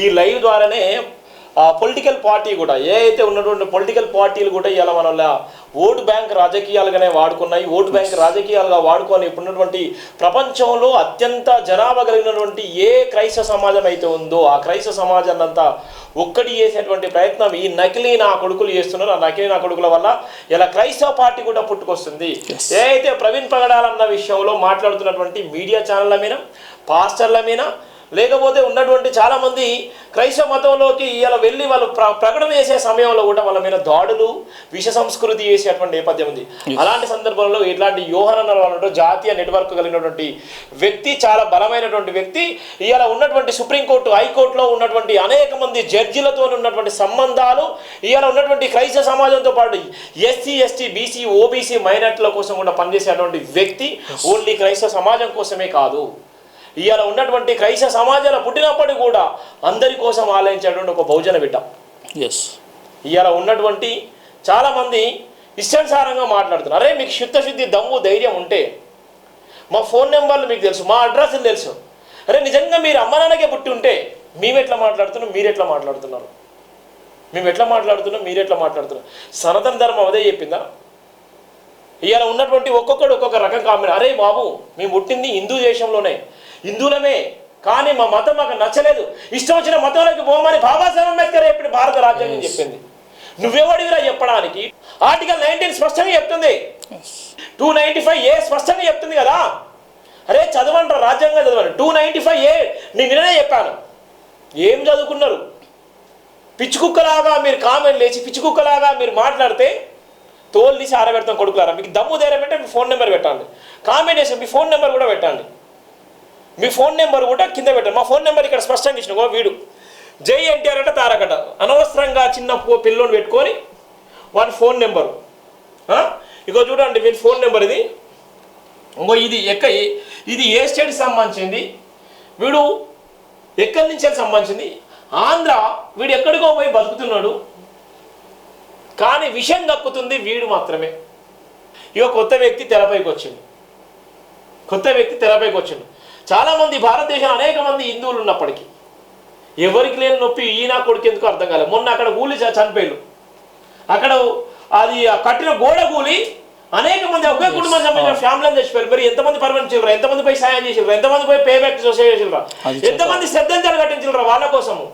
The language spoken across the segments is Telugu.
ఈ లైవ్ ద్వారానే పొలిటికల్ పార్టీ కూడా ఏదైతే ఉన్నటువంటి పొలిటికల్ పార్టీలు కూడా ఇలా మన ఓటు బ్యాంక్ రాజకీయాలుగానే వాడుకున్నాయి. ఓటు బ్యాంక్ రాజకీయాలుగా వాడుకొని ఇప్పుడున్నటువంటి ప్రపంచంలో అత్యంత జనాభా కలిగినటువంటి ఏ క్రైస్తవ సమాజం అయితే ఉందో ఆ క్రైస్తవ సమాజాన్ని అంతా ఒక్కటి చేసేటువంటి ప్రయత్నం ఈ నకిలీ నా కొడుకులు చేస్తున్నారు. ఆ నకిలీ నా కొడుకుల వల్ల ఇలా క్రైస్తవ పార్టీ కూడా పుట్టుకొస్తుంది. ఏదైతే ప్రవీణ్ పగడాలన్న విషయంలో మాట్లాడుతున్నటువంటి మీడియా ఛానళ్ళ మీద, పాస్టర్ల మీద, లేకపోతే ఉన్నటువంటి చాలామంది క్రైస్తవ మతంలోకి ఇలా వెళ్ళి వాళ్ళు ప్రకటన చేసే సమయంలో కూడా వాళ్ళ మీద దాడులు, విష సంస్కృతి చేసేటువంటి నేపథ్యం ఉంది. అలాంటి సందర్భంలో ఇట్లాంటి యోహానన్న జాతీయ నెట్వర్క్ కలిగినటువంటి వ్యక్తి, చాలా బలమైనటువంటి వ్యక్తి, ఇలా ఉన్నటువంటి సుప్రీంకోర్టు, హైకోర్టులో ఉన్నటువంటి అనేక మంది జడ్జిలతో ఉన్నటువంటి సంబంధాలు, ఇలా ఉన్నటువంటి క్రైస్తవ సమాజంతో పాటు ఎస్సీ, ఎస్టీ, బీసీ, ఓబీసీ మైనార్టీల కోసం కూడా పనిచేసేటువంటి వ్యక్తి. ఓన్లీ క్రైస్తవ సమాజం కోసమే కాదు, ఇవాళ ఉన్నటువంటి క్రైస్తవ సమాజాలు పుట్టినప్పటికీ కూడా అందరి కోసం ఆలోచించేటువంటి ఒక బహుజన బిడ్డ. ఇవాళ ఉన్నటువంటి చాలామంది ఇష్టానుసారంగా మాట్లాడుతున్నారు. అరే మీకు శుద్ధశుద్ధి దమ్ము ధైర్యం ఉంటే మా ఫోన్ నెంబర్లు మీకు తెలుసు, మా అడ్రస్లు తెలుసు. అరే నిజంగా మీరు అమ్మ నాన్నకే పుట్టి ఉంటే మేము ఎట్లా మాట్లాడుతున్నాం, మీరు ఎట్లా మాట్లాడుతున్నారు, మేము ఎట్లా మాట్లాడుతున్నాం, మీరు ఎట్లా మాట్లాడుతున్నారు? సనాతన ధర్మం అదే చెప్పిందా? ఇవాళ ఉన్నటువంటి ఒక్కొక్కడు ఒక్కొక్క రకం కామెంట్. అరే బాబు మేము పుట్టింది హిందూ దేశంలోనే, హిందువులమే, కానీ మా మతం మాకు నచ్చలేదు, ఇష్టం వచ్చిన మతంలోకి పోమని బాబాసాహెబ్ అంబేద్కర్ చెప్పిన భారత రాజ్యాంగం చెప్పింది. నువ్వెవడివిరా చెప్పడానికి? ఆర్టికల్ 19 స్పష్టంగా చెప్తుంది, 295A స్పష్టంగా చెప్తుంది కదా. అరే చదవండి, రాజ్యాంగం చదవండి. 295A నేను నిన్ననే చెప్పాను. ఏం చదువుకున్నారు? పిచ్చి కుక్కలాగా మీరు కామెంట్ లేచి పిచ్చి కుక్కలాగా మీరు మాట్లాడితే తోలు తీసి ఆరబెడతాం కొడుకులారా. మీకు దమ్ము ధైర్యం అంటే మీ ఫోన్ నెంబర్ పెట్టండి, కామెంట్ చేసి మీ ఫోన్ నెంబర్ కూడా పెట్టండి, మీ ఫోన్ నెంబర్ కూడా కింద పెట్టండి. మా ఫోన్ నెంబర్ ఇక్కడ స్పష్టంగా ఇచ్చిన వీడు జై ఎన్టీఆర్ అంటే తారకట అనవసరంగా చిన్న పిల్లోని పెట్టుకొని వాడి ఫోన్ నెంబరు ఇగో చూడండి, వీడి ఫోన్ నెంబర్ ఇది. ఇంకో ఇది ఇది ఏ స్టేట్కి సంబంధించింది, వీడు ఎక్కడి నుంచి సంబంధించింది, ఆంధ్ర. వీడు ఎక్కడికో పోయి బతుకుతున్నాడు, కానీ విషయం దక్కుతుంది వీడు మాత్రమే. ఇక కొత్త వ్యక్తి తెరపైకి వచ్చిండు. చాలామంది భారతదేశంలో అనేక మంది హిందువులు ఉన్నప్పటికీ ఎవరికి లేని నొప్పి ఈయన కొడుకు ఎందుకు అర్థం కాలేదు. మొన్న అక్కడ కూలి చనిపోయారు, అక్కడ అది కట్టిన గోడ కూలి అనేక మంది ఒకే కుటుంబం సంబంధించిన ఫ్యామిలీని చచ్చిపోయారు. మరి ఎంతమంది పర్మనెంట్ చిల్లరా, ఎంతమంది పోయి సాయం చేసిరా, ఎంతమంది పోయి పే బ్యాక్ చేసిరా, ఎంతమంది శ్రద్ధాంజలి కట్టించిరా వాళ్ళ కోసము.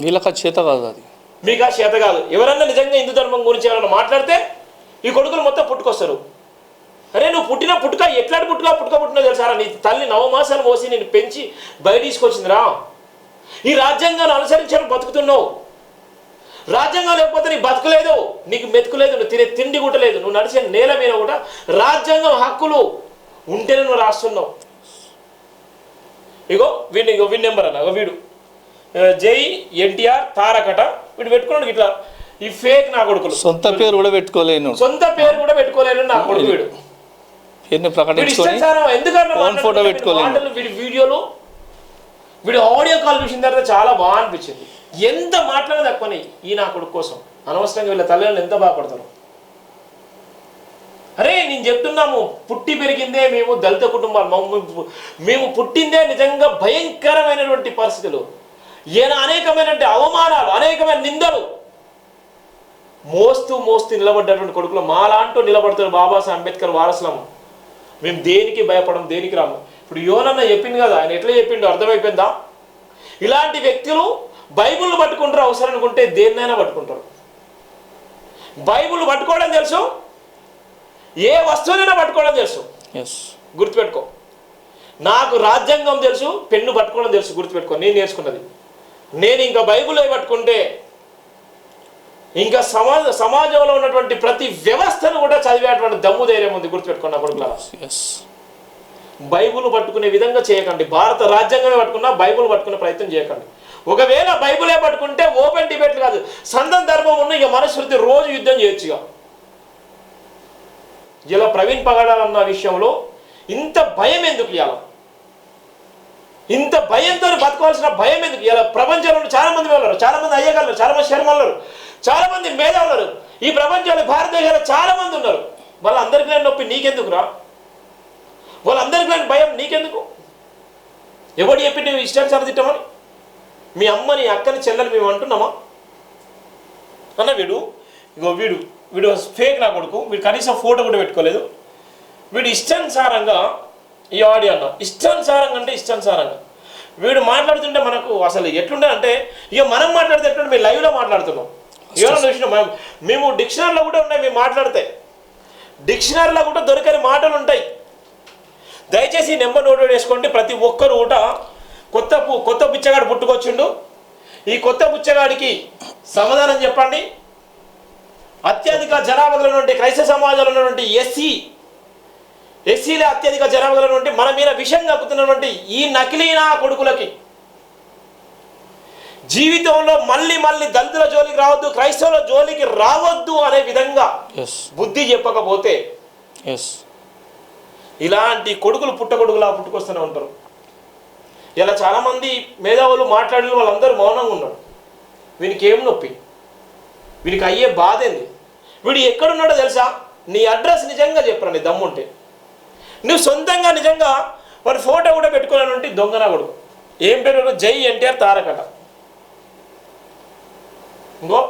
వీళ్ళకి చేత కాదు, అది మీకు ఆ చేత కాదు. ఎవరన్నా నిజంగా హిందూ ధర్మం గురించి ఎవరైనా మాట్లాడితే ఈ కొడుకులు మొత్తం పుట్టుకొస్తారు. అరే నువ్వు పుట్టిన పుట్టుక ఎట్లాంటి పుట్టినా తెలుసారా? నీ తల్లి 9 మాసాలు మోసి నేను పెంచి బయట తీసుకొచ్చిందిరా. ఈ రాజ్యాంగాన్ని అనుసరించడం బతుకుతున్నావు. రాజ్యాంగం లేకపోతే నీ బతుకులేదు, నీకు మెతుకులేదు, నువ్వు తినే తిండి కూడా లేదు, నువ్వు నడిచే నేల మీద కూడా రాజ్యాంగం హక్కులు ఉంటేనే నువ్వు రాస్తున్నావు. వీడి నెంబర్ అన్న, వీడు జై ఎన్టీఆర్ తారకట, వీడు పెట్టుకున్నాడు ఇట్లా. ఈ ఫేక్ నా కొడుకులు సొంత పేరు కూడా పెట్టుకోలేను నా కొడుకు. వీడు వీడి వీడియోలు, వీడు ఆడియో కాల్ చూసిన తర్వాత చాలా బాగా అనిపించింది. ఎంత మాట్లాడేది తక్కువని ఈ నా కొడుకు కోసం అనవసరంగా వీళ్ళ తల్లిదండ్రులు ఎంత బాధపడతారు. అరే నేను చెప్తున్నాము, పుట్టి పెరిగిందే మేము దళిత కుటుంబాలు, మేము పుట్టిందే నిజంగా భయంకరమైనటువంటి పరిస్థితులు, అనేకమైన అవమానాలు, అనేకమైన నిందలు మోస్తూ నిలబడ్డటువంటి కొడుకులు మాలాంటూ నిలబడతారు. బాబాసాహెబ్ అంబేద్కర్ వారసులము, మేము దేనికి భయపడం, దేనికి రాము. ఇప్పుడు యోనన్న చెప్పింది కదా, ఆయన ఎట్లా చెప్పిండో అర్థమైపోయిందా? ఇలాంటి వ్యక్తులు బైబుల్ని పట్టుకుంటారు, అవసరం అనుకుంటే దేన్నైనా పట్టుకుంటారు. బైబుల్ పట్టుకోవడం తెలుసు, ఏ వస్తువునైనా పట్టుకోవడం తెలుసు. గుర్తుపెట్టుకో, నాకు రాజ్యాంగం తెలుసు, పెన్ను పట్టుకోవడం తెలుసు. గుర్తుపెట్టుకో, నేను నేర్చుకున్నది. నేను ఇంకా బైబుల్ పట్టుకుంటే ఇంకా సమాజంలో ఉన్నటువంటి ప్రతి వ్యవస్థను కూడా చదివేటువంటి దమ్ము ధైర్యం ఉంది. గుర్తుపెట్టుకున్నా కొడుకులా, బైబుల్ పట్టుకునే విధంగా చేయకండి. భారత రాజ్యాంగమే పట్టుకున్నా బైబుల్ పట్టుకునే ప్రయత్నం చేయకండి. ఒకవేళ బైబులే పట్టుకుంటే ఓపెన్ డిబేట్లు కాదు, సంతం ధర్మం ఉన్న ఇక మనస్ఫూర్తి రోజు యుద్ధం చేయొచ్చుగా. ఇలా ప్రవీణ్ పగడాలన్న విషయంలో ఇంత భయం ఎందుకు? ఇవాళ ఇంత భయంతో బతకవలసిన భయం ఎందుకు? ఇలా ప్రపంచంలో చాలా మంది ఉన్నారు, చాలా మంది అయ్యగలరు, చాలా మంది శర్మలు, చాలా మంది మేధావులు ఈ ప్రపంచంలో, భారతదేశంలో చాలా మంది ఉన్నారు. వాళ్ళందరికీ లేని నొప్పి నీకెందుకురా? వాళ్ళందరికీ లేని భయం నీకెందుకు? ఎవడు చెప్పి నువ్వు ఇష్టానుసారం తిట్టమని? మీ అమ్మని అక్కని చెల్లెలు మేము అంటున్నామా అన్న? వీడు వీడు ఫేక్ నా కొడుకు, వీడు కనీసం ఫోటో కూడా పెట్టుకోలేదు. వీడు ఇష్టానుసారంగా ఈ ఆడియో అన్న ఇష్టానుసారంగా అంటే ఇష్టానుసారంగా వీడు మాట్లాడుతుంటే మనకు అసలు ఎట్లుండే అంటే ఇక మనం మాట్లాడితే ఎట్లుంటే మేము లైవ్లో మాట్లాడుతున్నాం. ఏమన్నా చూసినా మేము డిక్షనరీలో కూడా ఉన్నాయి, మేము మాట్లాడితే డిక్షనరీలో కూడా దొరికని మాటలు ఉంటాయి. దయచేసి నెంబర్ నోట్ వేసుకోండి. ప్రతి ఒక్కరు కూడా కొత్త బిచ్చగాడు పుట్టుకొచ్చిండు. ఈ కొత్త బిచ్చగాడికి సమాధానం చెప్పండి. అత్యధిక జనాభా ఉన్నటువంటి క్రైస్తవ సమాజంలో ఉన్నటువంటి ఎస్సీలే అత్యధిక జనాభా ఉన్నటువంటి మన మీద విషయం కక్కుతున్నటువంటి ఈ నకిలీనా కొడుకులకి జీవితంలో మళ్ళీ దళితుల జోలికి రావద్దు, క్రైస్తవుల జోలికి రావద్దు అనే విధంగా బుద్ధి చెప్పకపోతే ఇలాంటి కొడుకులు పుట్టుకొస్తూనే ఉంటారు. ఇలా చాలామంది మేధావులు మాట్లాడిన వాళ్ళందరూ మౌనంగా ఉన్నారు. వీనికి ఏం నొప్పి, వీనికి అయ్యే బాధ ఏంది, వీడు ఎక్కడున్నాడో తెలుసా? నీ అడ్రస్ నిజంగా చెప్పరా, నీ దమ్ముంటే నువ్వు సొంతంగా నిజంగా వాడి ఫోటో కూడా పెట్టుకోవాలంటే దొంగనా కొడుకు. ఏం పేరు? జై ఎన్టీఆర్ తారకట. ఇంకో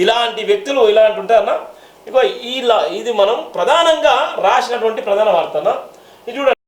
ఇలాంటి వ్యక్తులు ఇలాంటి ఉంటారన్నా. ఇంకో ఇది మనం ప్రధానంగా రాసినటువంటి ప్రధాన వార్త అన్న. ఇది చూడండి.